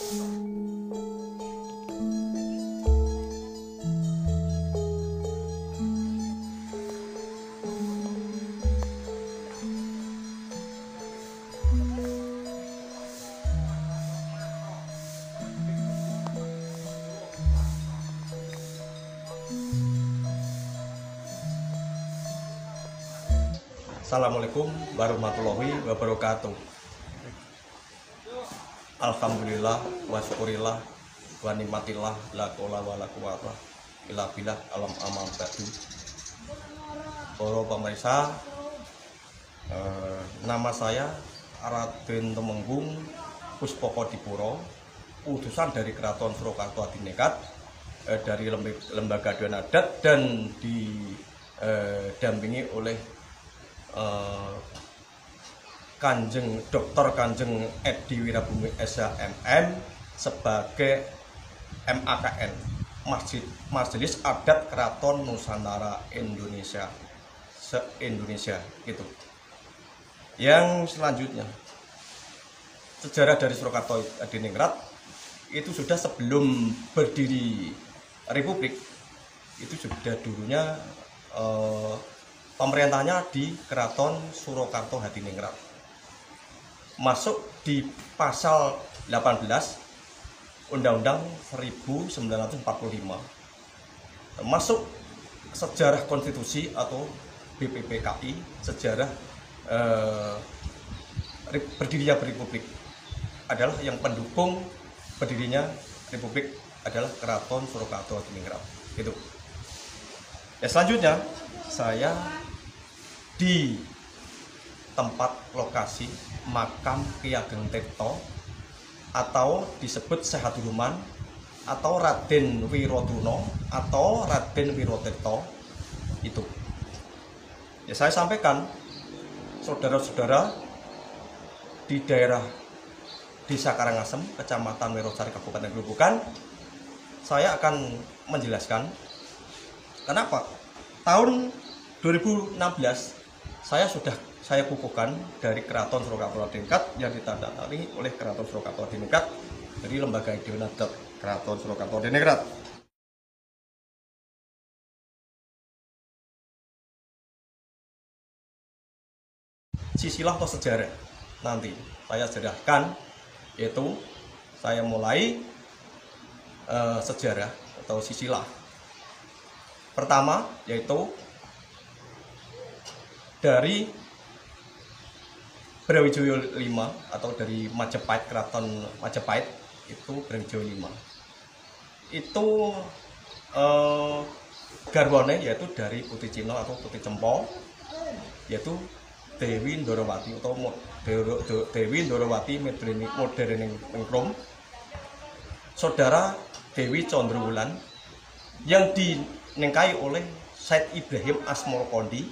Assalamualaikum warahmatullahi wabarakatuh. Alhamdulillah wa syukurillah wa nikmatillah la qaula wa la quwata illa billah alam amal ba'du. Para pemirsa, nama saya Raden Temenggung Puspoko Dipuro, utusan dari Keraton Surakarta Adinekat, dari Lembaga Dewan Adat, dan didampingi oleh Kanjeng Dr. Kanjeng Edi Wirabumi SHMM sebagai MAKN, Majelis Adat Keraton Nusantara Indonesia se-Indonesia gitu. Yang selanjutnya, sejarah dari Surakarta Adininggrat itu sudah sebelum berdiri Republik, itu sudah dulunya pemerintahnya di Keraton Surakarta Hadiningrat. Masuk di pasal 18 Undang-Undang 1945. Masuk sejarah konstitusi atau BPPKI, sejarah berdirinya Republik adalah yang pendukung berdirinya Republik adalah Keraton Surakarta Hadiningrat. Gitu. Ya, selanjutnya saya di tempat lokasi makam Ki Ageng Tirta atau disebut Sehaduruman atau Raden Wirodruno atau Raden Wirotirta itu. Ya, saya sampaikan saudara-saudara di daerah Desa Karangasem, Kecamatan Wirosari, Kabupaten Grobogan, saya akan menjelaskan kenapa tahun 2016 saya kukuhkan dari Keraton Surakarta Adininggrat yang ditandatangani oleh Keraton Surakarta Adininggrat dari Lembaga Dewan Adat Keraton Surakarta Adininggrat. Sisilah atau sejarah nanti saya jelaskan, yaitu saya mulai sejarah atau sisilah. Pertama yaitu dari Brawijaya V atau dari Majapahit, Keraton Majapahit itu Brawijaya V. Itu garwane yaitu dari Putri Cina atau Putri Cempo, yaitu Dewi Ndorowati atau Dewi Ndorowati Moderning Mengkrum, saudara Dewi Condrowulan yang dinengkai oleh Said Ibrahim Asmoro Kondi,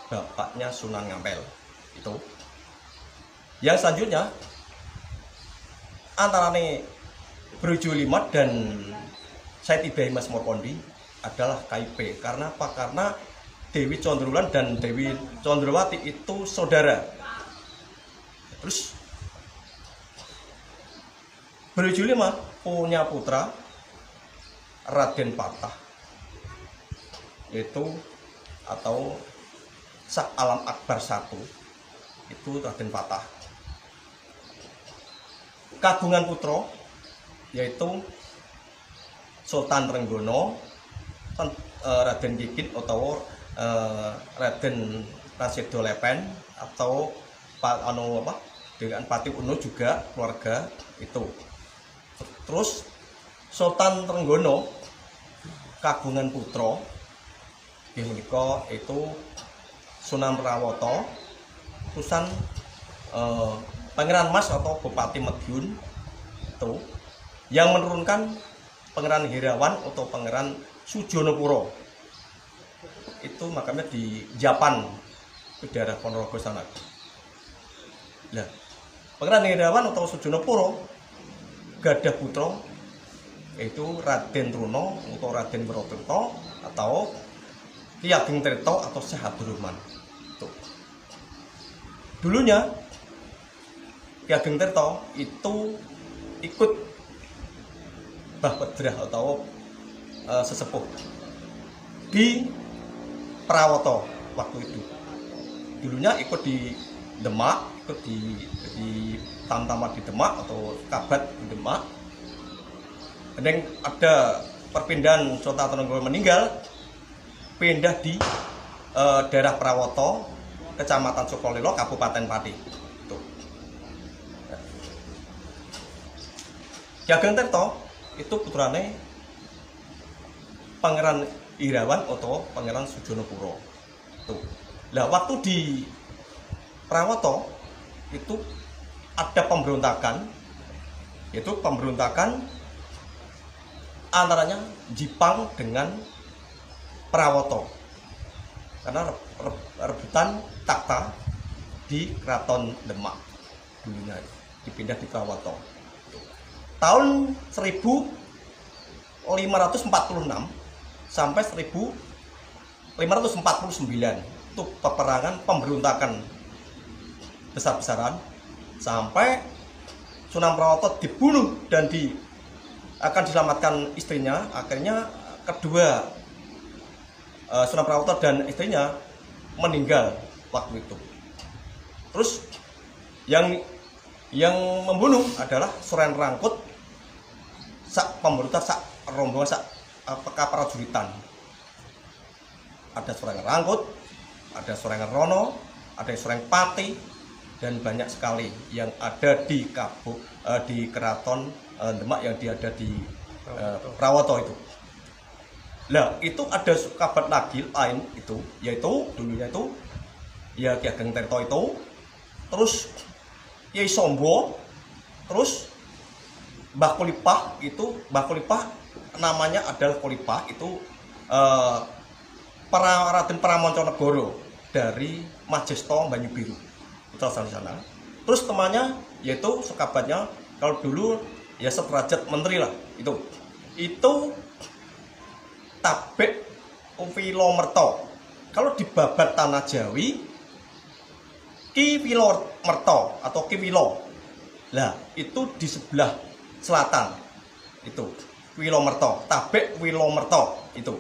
bapaknya Sunan Ngampel. Itu. Yang selanjutnya antara Brawijaya V dan Said Ibrahim Asmoro Kondi adalah KIP. Karena apa? Karena Dewi Condrowulan dan Dewi Condrowati itu saudara. Terus Brawijaya V punya putra Raden Patah, yaitu atau Sak Alam Akbar I, itu Raden Patah. Kagungan putra yaitu Sultan Trenggono, Raden Gigit atau Raden Rasido Lepen atau dengan Pati Uno juga keluarga itu. Terus Sultan Trenggono kagungan putra itu Sunan Prawata, Sunan Pangeran Mas atau Bupati Madiun itu, yang menurunkan Pangeran Hirawan atau Pangeran Sujonopuro. Itu makamnya di Japan, di daerah Ponorogo sana. Nah, Pangeran Hirawan atau Sujonopuro gadah putra yaitu Raden Truno atau Raden Wirotirta atau Ki Ageng Tirta atau Sehaduruman. Dulunya Ki Ageng Tirta itu ikut Mbah Pedrah atau sesepuh di Prawoto waktu itu. Dulunya ikut di Demak, ikut di Tamtama di Demak atau Kabat di Demak. Dan ada perpindahan Sultan Hamengkubuwono meninggal, pindah di daerah Prawoto, Kecamatan Sukolilo, Kabupaten Pati. Tuh. Ki Ageng Tirta itu putrane Pangeran Irawan atau Pangeran Sujonopuro. Tuh. Lah waktu di Prawoto itu ada pemberontakan, yaitu pemberontakan antaranya Jipang dengan Prawoto karena rebutan takhta di Keraton Demak, dulunya dipindah di Prawoto. Tahun 1546 sampai 1549 itu peperangan pemberontakan besar-besaran sampai Sunan Prawoto dibunuh dan akan diselamatkan istrinya. Akhirnya kedua Sunan Prawoto dan istrinya meninggal waktu itu. Terus yang membunuh adalah Suren Rangkut, sak pemberontak, sak rombongan, sak kaprajuritan. Ada Suren Rangkut, ada Suren Rono, ada Suren Pati, dan banyak sekali yang ada di Keraton Demak yang ada di Prawoto itu. Lah itu ada kabar lagi lain itu, yaitu dulunya itu ya Ki Ageng Tirta itu, terus Kyai Sombo, terus Mbah Kulipah itu, Mbah Kulipah namanya adalah Kulipah itu Raden Pramonconegoro dari Majesto Banyubiru, putra sana. Terus temannya yaitu sekabatnya kalau dulu ya sederajat menteri lah itu Tabek Wilomerto. Kalau di babat tanah Jawi Ki Wilomerto atau Ki Wilo. Lah itu di sebelah selatan itu Wilomerto, Tabek Wilomerto itu.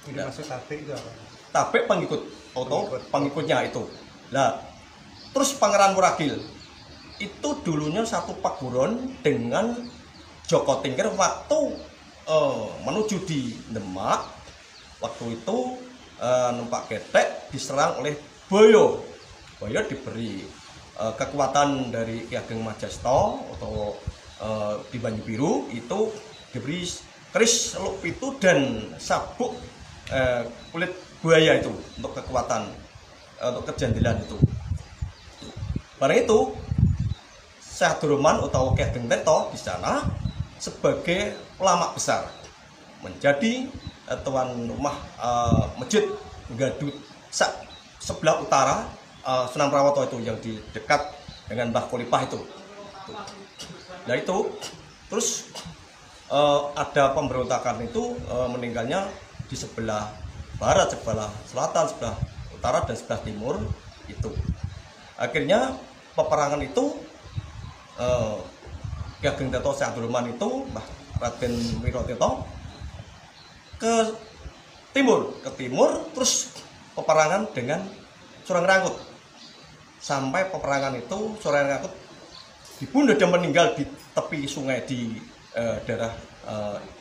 Ini maksud Tabek itu apa? Tabek pengikut atau pengikutnya itu. Lah terus Pangeran Wuragil itu dulunya satu paguron dengan Joko Tingkir waktu menuju di Demak. Waktu itu numpak ketek diserang oleh Boyo. Boyo diberi kekuatan dari Ki Ageng Majesto atau di Banyubiru itu diberi keris seluk pitu dan sabuk kulit buaya itu untuk kekuatan untuk kejantilan itu. Barang itu Syekh Abdurrahman atau Ki Ageng Tirta di sana sebagai ulama besar menjadi tuan rumah masjid Gadut sebelah utara Sunan Prawoto itu yang di dekat dengan Mbah Kulipah itu. Nah itu terus ada pemberontakan itu meninggalnya di sebelah barat, sebelah selatan, sebelah utara dan sebelah timur itu. Akhirnya peperangan itu Ki Ageng Tirta Syekh Abdurrahman itu Mbah Raden Wirotirta ke timur, terus peperangan dengan Suren Rangkut. Sampai peperangan itu Suren Rangkut dibunuh dan meninggal di tepi sungai di daerah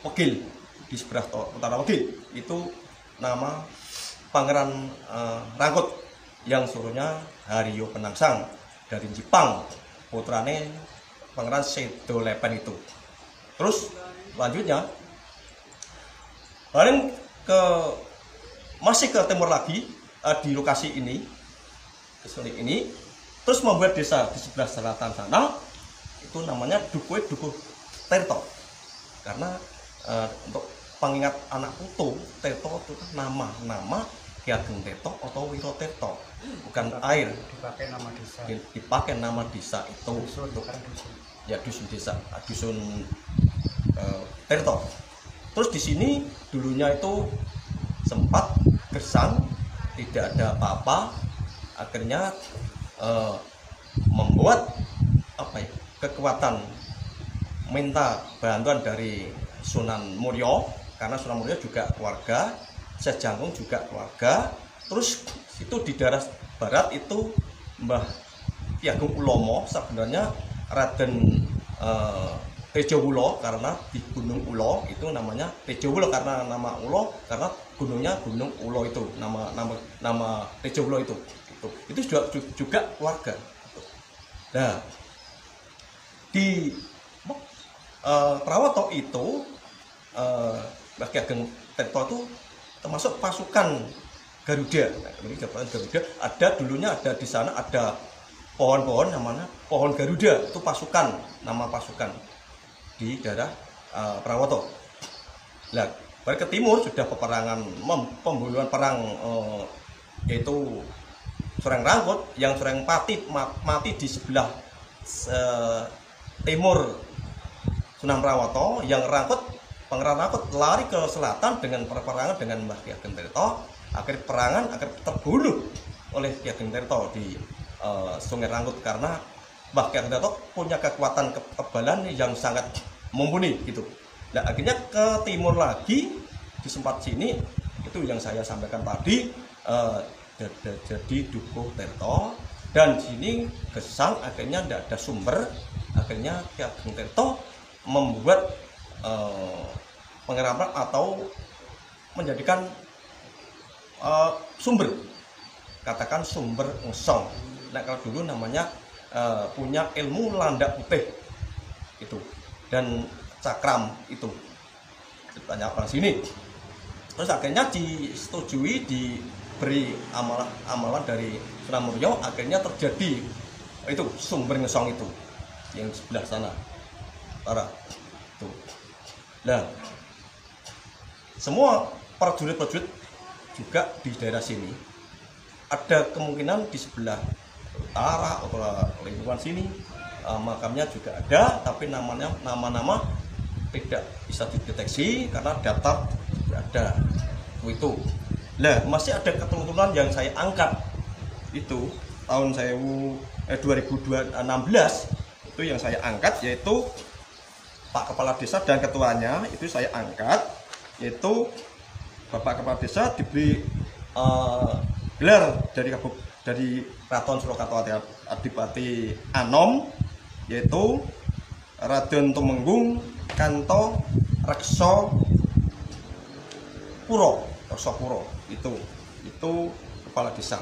Wegil, di sebelah utara Wegil. Itu nama Pangeran Rangkut yang suruhnya Haryo Penangsang dari Jipang, putrane Pangeran Sedolepen itu. Terus lanjutnya masih ke timur lagi di lokasi ini, kesulik ini, terus membuat desa di sebelah selatan sana itu namanya Duku Tirta, karena untuk pengingat anak putu Tirta itu nama Ki Ageng Tirta atau Wirotirta, bukan air. Dipakai nama desa itu untuk ya dusun desa, dusun Tirta. Terus di sini dulunya itu sempat gersang, tidak ada apa-apa. Akhirnya membuat kekuatan minta bantuan dari Sunan Muria, karena Sunan Muria juga keluarga, Syekh Jangkung juga keluarga. Terus itu di daerah barat itu Mbah Ki Ageng Ulomo, sebenarnya Raden Tejowulo, karena di Gunung Ulo itu namanya Tejowulo karena nama Ulo, karena gunungnya Gunung Ulo itu nama Tejowulo itu juga keluarga. Nah, di Prawoto itu Mbah Ki Ageng Tirto itu termasuk pasukan Garuda. Nah, ini Garuda ada dulunya, ada di sana ada pohon-pohon namanya pohon Garuda, itu pasukan, nama pasukan di daerah Prawoto. Nah, balik ke timur sudah peperangan, pembunuhan perang yaitu Sureng Rangkut, yang Sureng mati di sebelah timur Sunan Prawoto, yang Pangeran Rangkut lari ke selatan dengan peperangan dengan Mbah Ki Ageng Tirto. Akhir perangan akhir terbunuh oleh Ki Ageng Tirto di Sungai Rangkut, karena Mbah Ki Ageng Tirto punya kekuatan kekebalan yang sangat mumpuni gitu. Nah, akhirnya ke timur lagi di tempat sini itu yang saya sampaikan tadi, jadi Dukuh Tirto, dan sini Gesang akhirnya tidak ada sumber. Akhirnya Ki Ageng Tirto membuat pengerapan atau menjadikan sumber, katakan sumber Ngesong. Nah, kalau dulu namanya punya ilmu landak putih itu dan cakram itu banyak orang sini. Terus akhirnya disetujui, diberi amalan dari Sunan Muria, akhirnya terjadi itu sumber Ngesong itu yang sebelah sana utara tuh. Nah, semua prajurit-prajurit juga di daerah sini ada kemungkinan di sebelah utara atau lingkungan sini makamnya juga ada, tapi nama-nama tidak bisa dideteksi karena datar tidak ada itu. Nah, masih ada keturunan yang saya angkat itu tahun 2016 itu yang saya angkat, yaitu Pak Kepala Desa dan ketuanya itu saya angkat, yaitu Bapak Kepala Desa diberi gelar dari Keraton Surakarta Adipati Anom, yaitu Raden Tumenggung Kanto Rekso Puro itu Kepala Desa.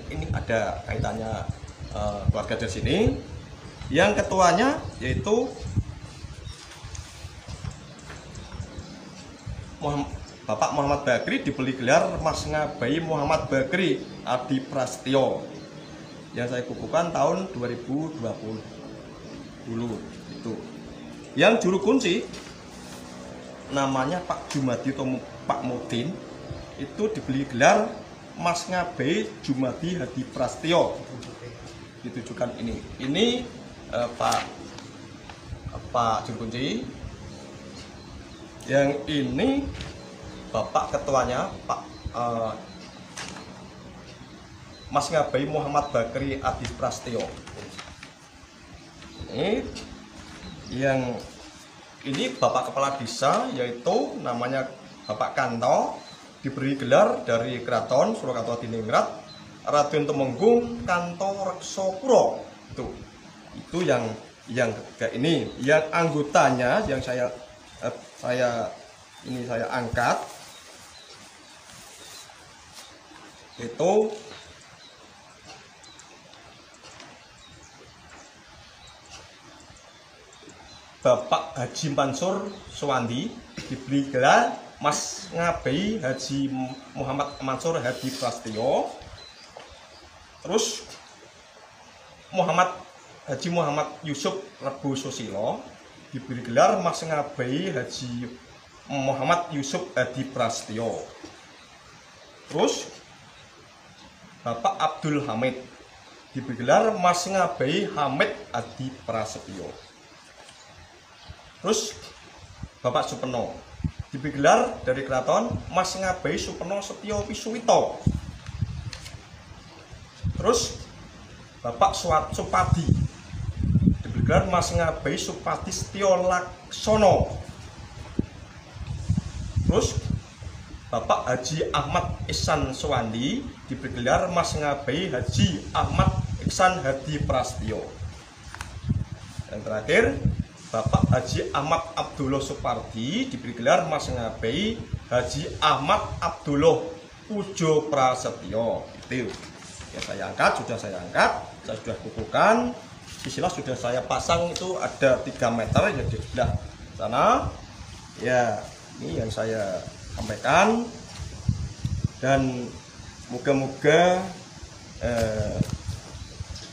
Ini ada kaitannya keluarga dari sini. Yang ketuanya yaitu Bapak Muhammad Bakri, diberi gelar Mas Ngabai Muhammad Bakri Adi Prastyo, yang saya kukuhkan tahun 2020 dulu itu. Yang juru kunci namanya Pak Jumadi atau Pak Mudin, itu diberi gelar Mas Ngabai Jumadi Hadi Prastyo. Ditujukan ini Pak juru kunci. Yang ini Bapak ketuanya Pak Mas Ngabai Muhammad Bakri Adi Prastyo. Ini Bapak Kepala Desa, yaitu namanya Bapak Kanto, diberi gelar dari Keraton Surakarta Diningrat Raden Tumenggung Kanto Rekso Puro. Itu yang ketiga ini. Yang anggotanya yang saya angkat itu Bapak Haji Mansur Suwandi, diberi gelar Mas Ngabai Haji Muhammad Mansur Hadi Prastyo. Terus Haji Muhammad Yusuf Rebo Susilo, diberi gelar Mas Ngabai Haji Muhammad Yusuf Hadi Prastyo. Terus Bapak Abdul Hamid, diberi gelar Mas Ngabai Hamid Adi Prasetyo. Terus Bapak Supeno, diberi gelar dari Keraton Mas Ngabai Supeno Setyo Pisuwito. Terus Bapak Supadi, diberi gelar Mas Ngabai Supadi Setyo Laksono. Terus Bapak Haji Ahmad Ihsan Suwandi diberi gelar Mas Ngabeyi Haji Ahmad Ihsan Hadi Prastyo. Yang terakhir Bapak Haji Ahmad Abdullah Supardi diberi gelar Mas Ngabeyi Haji Ahmad Abdullah Pujo Prasetyo. Itu ya saya angkat, saya sudah kukuhkan. Istilah sudah saya pasang itu ada 3 meter ya di sebelah sana. Ya, ini yang saya sampaikan. Dan moga-moga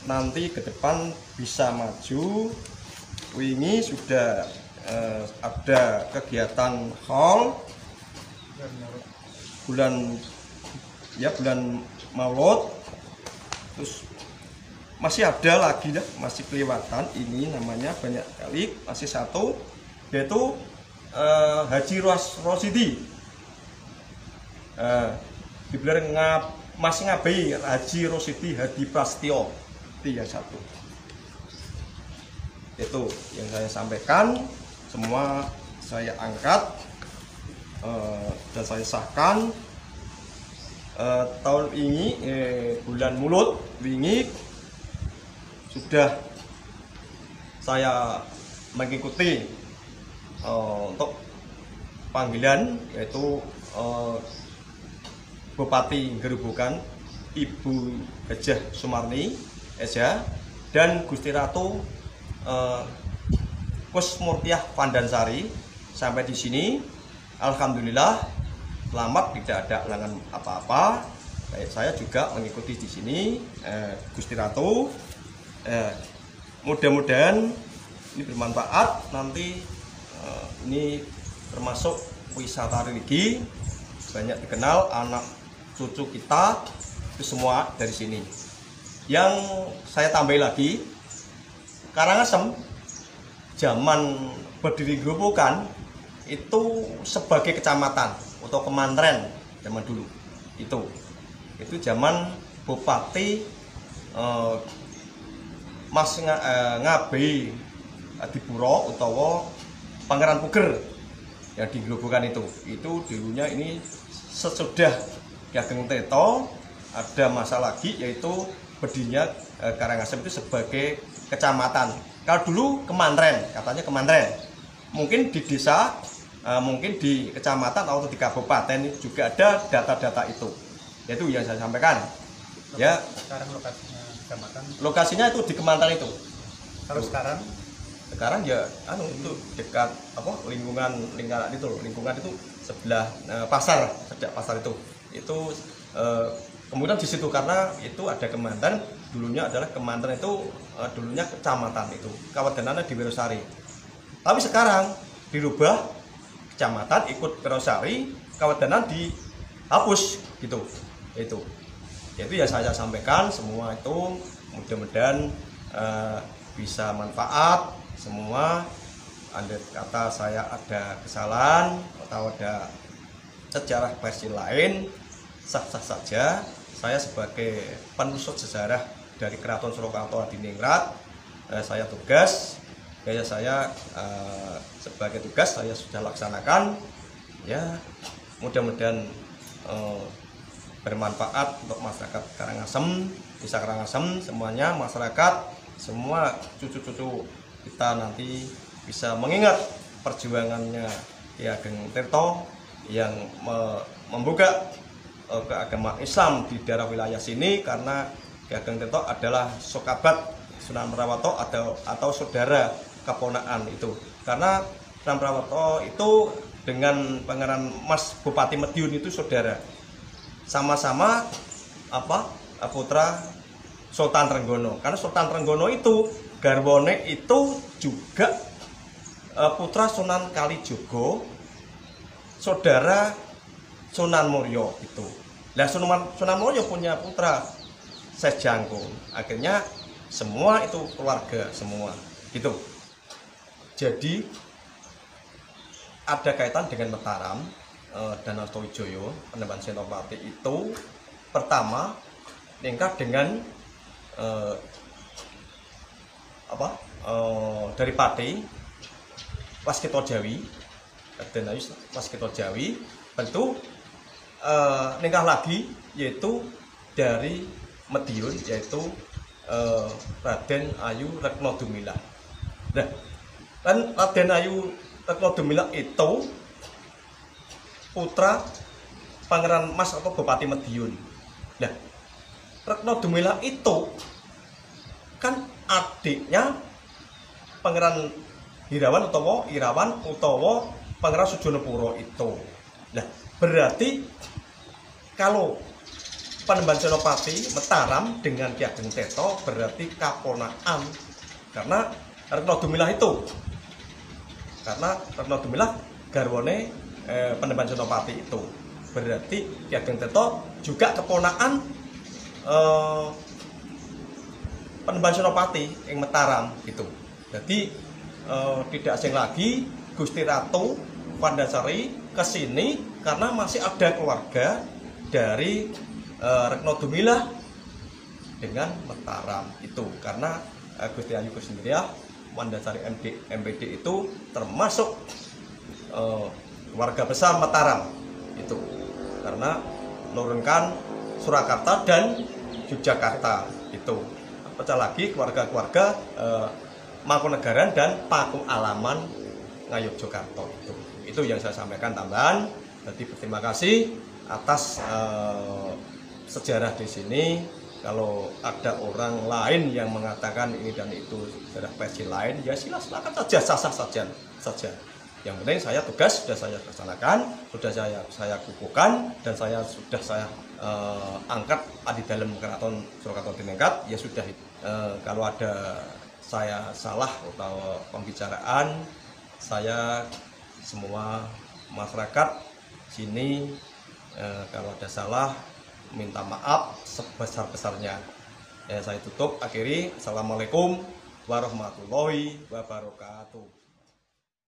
nanti ke depan bisa maju. Ini sudah ada kegiatan haul bulan Maulud. Terus masih ada lagi dah, masih kelewatan ini namanya banyak kali, masih satu yaitu Haji Rosidi digelar Mas Ngabeyi Haji Rosidi Hadi Prastyo. Itu yang satu, itu yang saya sampaikan, semua saya angkat dan saya sahkan. Tahun ini bulan Maulud ini sudah saya mengikuti untuk panggilan yaitu Bupati Gerobokan Ibu Hajah Sumarni Eza dan Gusti Ratu Kusmurtiah Pandansari. Sampai di sini alhamdulillah selamat, tidak ada halangan apa-apa. Baik, saya juga mengikuti di sini Gusti Ratu. Mudah-mudahan ini bermanfaat. Nanti ini termasuk wisata religi, banyak dikenal anak cucu kita itu semua dari sini. Yang saya tambahin lagi, Karangasem zaman berdiri Gerobokan itu sebagai kecamatan atau kemantren zaman dulu. Itu zaman Bupati Mas Ngabeyi Adipuro utawa Pangeran Puger yang di Gerobokan itu dulunya. Ini sesudah Ki Ageng Tirta ada masa lagi yaitu berdirinya Karangasem itu sebagai kecamatan. Kalau dulu kemantren, katanya kemantren. Mungkin di desa, mungkin di kecamatan atau di kabupaten juga ada data-data itu. Itu yang saya sampaikan. Ya. Sekarang lokasinya kecamatan. Lokasinya itu di Kemantan itu. Kalau sekarang ya itu dekat lingkungan itu sebelah pasar, sejak pasar itu kemudian di situ karena itu ada Kemantan, dulunya adalah Kemantan itu dulunya kecamatan itu, kawadanannya di Wirosari. Tapi sekarang dirubah kecamatan ikut Wirosari, kawadanan dihapus gitu. Itu ya saya sampaikan semua itu, mudah-mudahan bisa manfaat semua. Andai kata saya ada kesalahan atau ada sejarah versi lain, sah-sah saja. Saya sebagai penusuk sejarah dari Keraton Surakarta Hadiningrat, saya tugas, saya sebagai tugas saya sudah laksanakan. Ya, mudah-mudahan bermanfaat untuk masyarakat Karangasem, desa Karangasem semuanya, masyarakat semua, cucu-cucu kita nanti bisa mengingat perjuangannya Ki Ageng Tirta yang membuka keagamaan Islam di daerah wilayah sini, karena Ki Ageng Tirta adalah sokabat Sunan Prawoto atau saudara keponakan itu. Karena Sunan Prawoto itu dengan Pangeran Mas Bupati Madiun itu saudara. Sama-sama putra Sultan Trenggono. Karena Sultan Trenggono itu garwane itu juga putra Sunan Kalijogo, saudara Sunan Mulyo itu. Nah, Sunan Mulyo punya putra Sejangkung. Akhirnya semua itu keluarga semua gitu. Jadi ada kaitan dengan Mataram dan Artowijoyo, Panembahan Senopati itu pertama tingkat dengan dari Pati Waskita Jawi Raden Ayu Waskita Jawi tentu nikah lagi yaitu dari Madiun, yaitu Raden Ayu Retno Dumilah. Nah, dan Raden Ayu Retno Dumilah itu putra Pangeran Mas atau Bupati Madiun. Nah, Retno Dumilah itu kan adiknya Pangeran Irawan utawa Pangeran Sujonepuro itu. Nah, berarti kalau Panembahan Senopati Mataram dengan Ki Ageng Teta berarti kaponakan, karena Retno Dumilah itu. Karena Retno Dumilah garwane Panembahan Senopati itu. Berarti Ki Ageng Teta juga keponakan Panembahan Senopati yang Mataram gitu. Jadi tidak asing lagi Gusti Ratu Wandasari kesini karena masih ada keluarga dari Retno Dumilah dengan Mataram itu, karena Gusti Ayu Kusindriah Wandasari MPD itu termasuk keluarga besar Mataram itu, karena menurunkan Surakarta dan Yogyakarta itu. Pecah lagi keluarga-keluarga Mangkunegaran dan Paku Alaman Ngayogyakarta itu. Itu yang saya sampaikan tambahan. Jadi berterima kasih atas sejarah di sini. Kalau ada orang lain yang mengatakan ini dan itu sejarah versi lain, ya silakan saja, sah-sah saja. Yang penting saya tugas sudah saya laksanakan, sudah saya kukuhkan, dan sudah saya angkat di dalam Keraton Surakarta Tinengkat. Ya sudah, kalau ada saya salah atau pembicaraan, saya semua masyarakat sini kalau ada salah minta maaf sebesar-besarnya. Saya tutup, akhiri. Assalamualaikum warahmatullahi wabarakatuh.